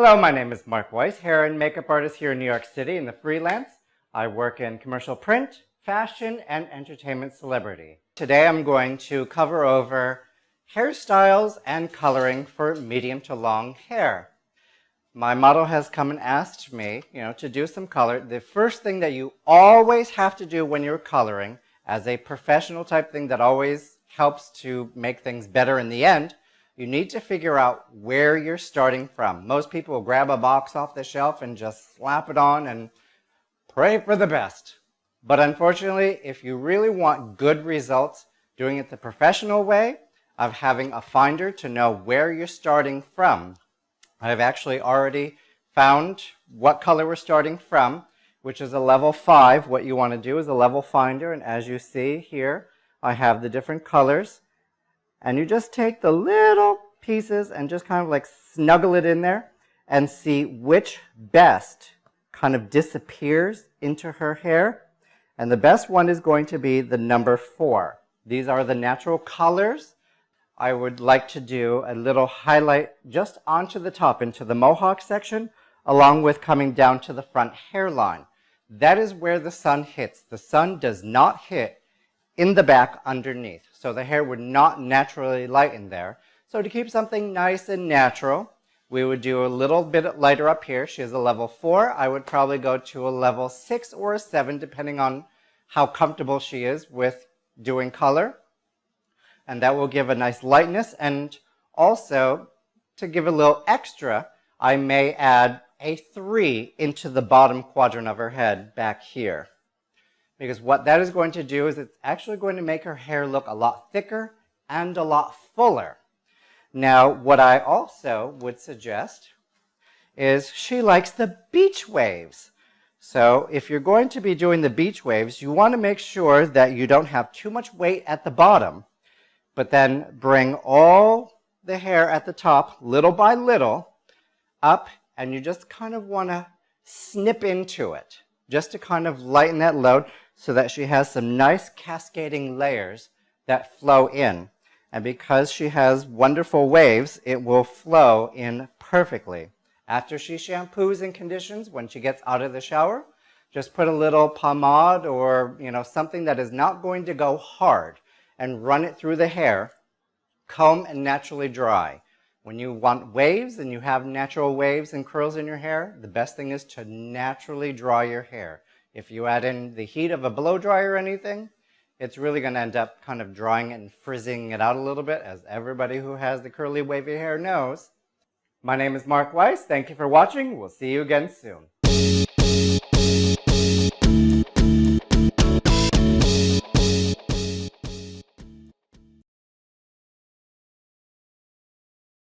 Hello, my name is Mark Weiss, hair and makeup artist here in New York City in the freelance. I work in commercial print, fashion, and entertainment celebrity. Today I'm going to cover over hairstyles and coloring for medium to long hair. My model has come and asked me, to do some color. The first thing that you always have to do when you're coloring, as a professional type thing that always helps to make things better in the end, you need to figure out where you're starting from. Most people will grab a box off the shelf and just slap it on and pray for the best. But unfortunately, if you really want good results, doing it the professional way of having a finder to know where you're starting from. I've actually already found what color we're starting from, which is a level 5. What you want to do is a level finder, and as you see here, I have the different colors. And you just take the little pieces and just kind of like snuggle it in there and see which best kind of disappears into her hair. And the best one is going to be the number 4. These are the natural colors. I would like to do a little highlight just onto the top, into the mohawk section, along with coming down to the front hairline. That is where the sun hits. The sun does not hit in the back underneath. So the hair would not naturally lighten there. So to keep something nice and natural, we would do a little bit lighter up here. She has a level 4. I would probably go to a level 6 or a 7, depending on how comfortable she is with doing color. And that will give a nice lightness. And also, to give a little extra, I may add a 3 into the bottom quadrant of her head back here. Because what that is going to do is it's actually going to make her hair look a lot thicker and a lot fuller. Now, what I also would suggest is she likes the beach waves. So if you're going to be doing the beach waves, you want to make sure that you don't have too much weight at the bottom, but then bring all the hair at the top, little by little, up, and you just kind of want to snip into it, just to kind of lighten that load, so that she has some nice cascading layers that flow in. And because she has wonderful waves, it will flow in perfectly. After she shampoos and conditions, when she gets out of the shower, just put a little pomade or something that is not going to go hard and run it through the hair, comb and naturally dry. When you want waves and you have natural waves and curls in your hair, the best thing is to naturally dry your hair. If you add in the heat of a blow dryer or anything, it's really going to end up kind of drying it and frizzing it out a little bit, as everybody who has the curly wavy hair knows. My name is Mark Weiss. Thank you for watching. We'll see you again soon.